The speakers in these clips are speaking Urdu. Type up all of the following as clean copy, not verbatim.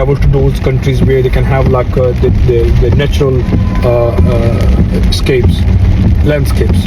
travel to those countries where they can have like the natural landscapes.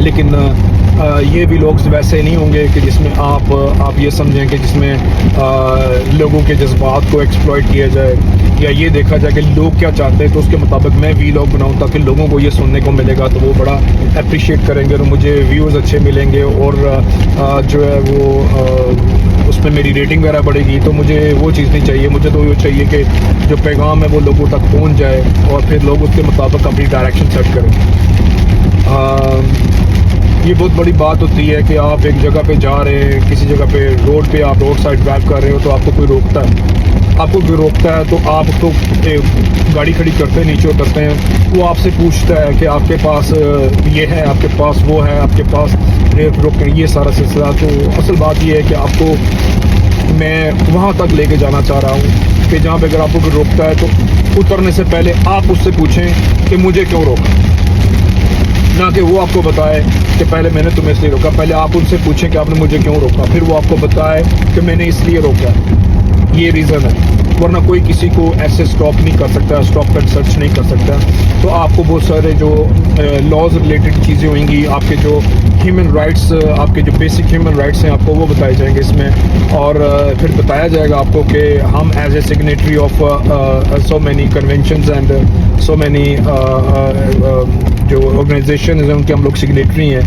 لیکن یہ ولاگز ویسے نہیں ہوں گے کہ جس میں آپ یہ سمجھیں کہ جس میں لوگوں کے جذبات کو ایکسپلائٹ کیا جائے یا یہ دیکھا جائے کہ لوگ کیا چاہتے ہیں تو اس کے مطابق میں ولاگ بناؤں تاکہ لوگوں کو یہ سننے کو ملے گا تو وہ بڑا اپریشیٹ کریں گے اور مجھے ویوز اچھے ملیں گے اور جو ہے وہ اس میں میری ریٹنگ وغیرہ بڑھے گی. تو مجھے وہ چیز نہیں چاہیے. مجھے تو یہ چاہیے کہ جو پیغام ہے وہ لوگوں تک پہنچ جائے اور پھر لوگ اس کے مطابق اپنی ڈائریکشن سیٹ کریں. یہ بہت بڑی بات ہوتی ہے کہ آپ ایک جگہ پہ جا رہے ہیں, کسی جگہ پہ روڈ روڈ سائڈ ڈرائیو کر رہے ہو تو آپ کو کوئی روکتا ہے تو آپ تو گاڑی کھڑی کرتے نیچے اترتے ہیں, وہ آپ سے پوچھتا ہے کہ آپ کے پاس یہ ہے, آپ کے پاس وہ ہے, آپ کے پاس روکیں, یہ سارا سلسلہ. تو اصل بات یہ ہے کہ آپ کو میں وہاں تک لے کے جانا چاہ رہا ہوں کہ جہاں پہ اگر آپ کو کوئی روکتا ہے تو اترنے سے پہلے آپ اس سے پوچھیں کہ مجھے کیوں روکا, نہ کہ وہ آپ کو بتائے کہ پہلے میں نے تمہیں اس لیے روکا. پہلے آپ ان سے پوچھیں کہ آپ نے مجھے کیوں روکا, پھر وہ آپ کو بتائے کہ میں نے اس لیے روکا, یہ ریزن ہے. ورنہ کوئی کسی کو ایسے اسٹاپ نہیں کر سکتا, اسٹاپ اینڈ سرچ نہیں کر سکتا. تو آپ کو بہت سارے جو لاز ریلیٹڈ چیزیں ہوئیں گی, آپ کے جو ہیومن رائٹس, آپ کے جو بیسک ہیومن رائٹس ہیں, آپ کو وہ بتائے جائیں گے اس میں. اور پھر بتایا جائے گا آپ کو کہ ہم as a signatory of so many conventions and so many جو آرگنائزیشنز ہیں ان کے ہم لوگ سگنیٹری ہیں.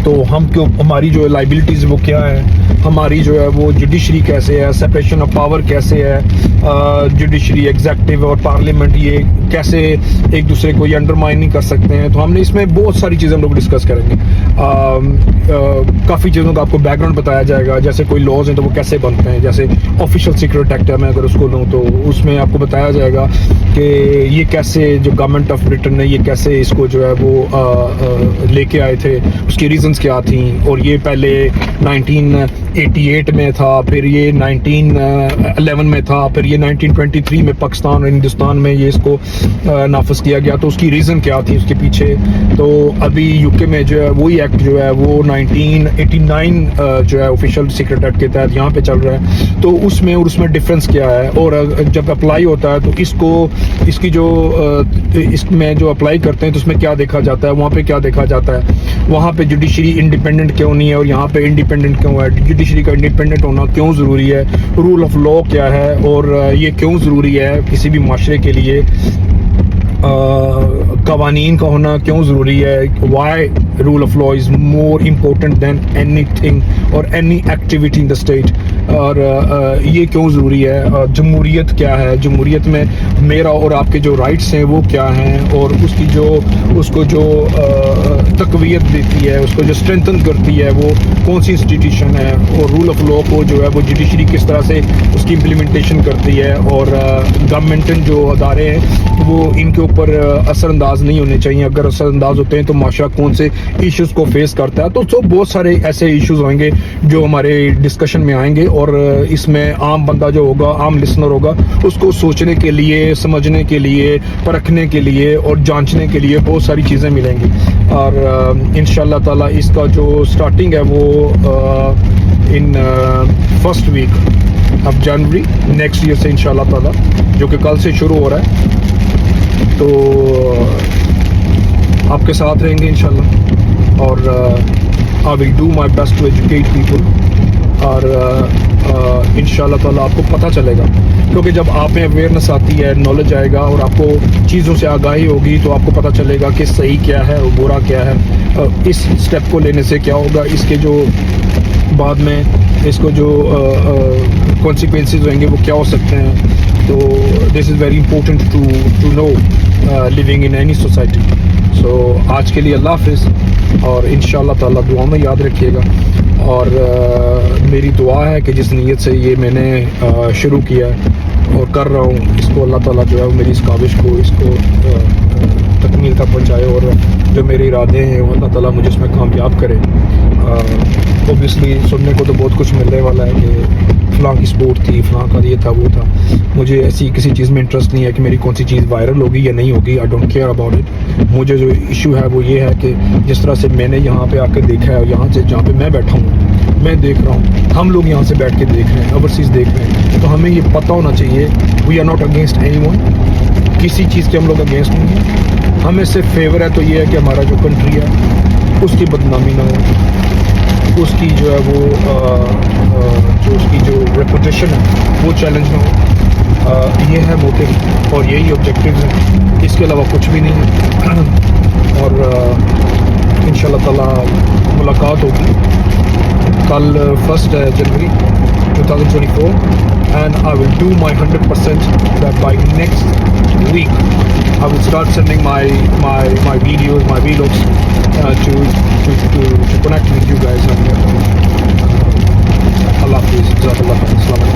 تو ہماری جو لائبلٹیز وہ کیا ہے, ہماری جو ہے وہ جوڈیشری کیسے ہے, سپریشن آف پاور کیسے ہے, جوڈیشری ایگزیکٹو اور پارلیمنٹ یہ کیسے ایک دوسرے کو یہ انڈرمائن نہیں کر سکتے ہیں. تو ہم نے اس میں بہت ساری چیزیں ہم لوگ ڈسکس کریں گے. کافی چیزوں کا آپ کو بیک گراؤنڈ بتایا جائے گا, جیسے کوئی لاز ہیں تو وہ کیسے بنتے ہیں, جیسے آفیشیل سیکرٹ ایکٹ ہے, میں اگر اس کو لوں تو اس میں آپ کو بتایا جائے گا کہ یہ کیسے جو گورنمنٹ آف برٹن نے یہ کیسے اس کو جو ہے وہ لے کے آئے تھے, اس کی ریزنز کیا تھیں. اور یہ پہلے 1988 میں تھا, پھر یہ 1911 میں تھا, پھر یہ 1923 میں پاکستان اور ہندوستان میں یہ اس کو نافذ کیا گیا. تو اس کی ریزن کیا تھی اس کے پیچھے. تو ابھی یو کے میں جو ہے وہی ایکٹ جو ہے وہ 1989 جو ہے آفیشیل سیکرٹ ایکٹ کے تحت یہاں پہ چل رہا ہے. تو اس میں ڈفرینس کیا ہے, اور جب اپلائی ہوتا ہے تو اس کی جو اس میں جو اپلائی کرتے ہیں تو اس میں کیا دیکھا جاتا ہے, وہاں پہ کیا دیکھا جاتا ہے, وہاں پہ جوڈیشری انڈیپینڈنٹ کیوں نہیں ہے اور یہاں پہ انڈیپینڈنٹ کیوں ہے, جوڈیشری کا انڈیپینڈنٹ ہونا کیوں ضروری ہے, رول آف لا کیا ہے اور یہ کیوں ضروری ہے کسی بھی معاشرے کے لیے, قوانین کا ہونا کیوں ضروری ہے, why rule of law is more important than anything اور any activity in the state, اور یہ کیوں ضروری ہے, جمہوریت کیا ہے, جمہوریت میں میرا اور آپ کے جو رائٹس ہیں وہ کیا ہیں, اور اس کو جو تقویت دیتی ہے, اس کو جو اسٹرینتھن کرتی ہے وہ کون سی انسٹیٹیوشن ہے, اور رول آف لا کو جو ہے وہ جوڈیشری کس طرح سے اس کی امپلیمنٹیشن کرتی ہے, اور گورنمنٹن جو ادارے ہیں وہ ان کے اوپر اثر انداز نہیں ہونے چاہیے. اگر اثر انداز ہوتے ہیں تو معاشرہ کون سے ایشوز کو فیس کرتا ہے. تو بہت سارے ایسے ایشوز ہوئیں گے جو ہمارے ڈسکشن میں آئیں گے, اور اس میں عام بندہ جو ہوگا, عام لسنر ہوگا, اس کو سوچنے کے لیے, سمجھنے کے لیے, پرکھنے کے لیے اور جانچنے کے لیے بہت ساری چیزیں ملیں گی. اور انشاءاللہ تعالیٰ اس کا جو سٹارٹنگ ہے وہ ان فرسٹ ویک اب جنوری نیکسٹ ایئر سے انشاءاللہ تعالیٰ, جو کہ کل سے شروع ہو رہا ہے. تو آپ کے ساتھ رہیں گے انشاءاللہ, اور I will do my best to educate people, اور انشاءاللہ تعالیٰ آپ کو پتہ چلے گا, کیونکہ جب آپ میں اویئرنیس آتی ہے, نالج آئے گا اور آپ کو چیزوں سے آگاہی ہوگی تو آپ کو پتہ چلے گا کہ صحیح کیا ہے اور برا کیا ہے, اس سٹیپ کو لینے سے کیا ہوگا, اس کے جو بعد میں اس کو جو کانسیکوینسز ہوئیں گے وہ کیا ہو سکتے ہیں. تو this is very important to know living in any society. So آج کے لیے اللہ حافظ, اور انشاءاللہ تعالیٰ دعا میں یاد رکھیے گا. اور میری دعا ہے کہ جس نیت سے یہ میں نے شروع کیا اور کر رہا ہوں, اس کو اللہ تعالیٰ جو ہے میری اس کاوش کو اس کو تکمیل تک پہنچائے, اور جو میرے ارادے ہیں وہ اللہ تعالیٰ مجھے اس میں کامیاب کرے. اوبیسلی سننے کو تو بہت کچھ ملنے والا ہے کہ فلاں کی سپورٹ تھی, فلاں کا یہ تھا وہ تھا. مجھے ایسی کسی چیز میں انٹرسٹ نہیں ہے کہ میری کون سی چیز وائرل ہوگی یا نہیں ہوگی. I don't care about it. مجھے جو ایشو ہے وہ یہ ہے کہ جس طرح سے میں نے یہاں پہ آ کے دیکھا ہے, اور یہاں سے جہاں پہ میں بیٹھا ہوں میں دیکھ رہا ہوں, ہم لوگ یہاں سے بیٹھ کے دیکھ رہے ہیں, اوورسیز دیکھ رہے ہیں, تو ہمیں یہ پتہ ہونا چاہیے we are not against any one. کسی چیز کے ہم لوگ اگینسٹ نہیں ہیں, ہمیں صرف فیور ہے تو یہ ہے کہ ہمارا جو کنٹری ہے اس کی بدنامی نہ ہو، اس کی جو ہے وہ جو اس کی جو ریپوٹیشن ہے وہ چیلنج نہ ہو. یہ ہے موٹیو اور یہی آبجیکٹیوز ہیں، اس کے علاوہ کچھ بھی نہیں ہے. اور ان شاء اللہ تعالیٰ ملاقات ہوگی. کل 1 جنوری 2024 and I will do my 100% that by next week I will start sending my videos, my vlogs to connect with you guys. And Allah Hafiz. Jazakallah khair. Assalamu alaikum.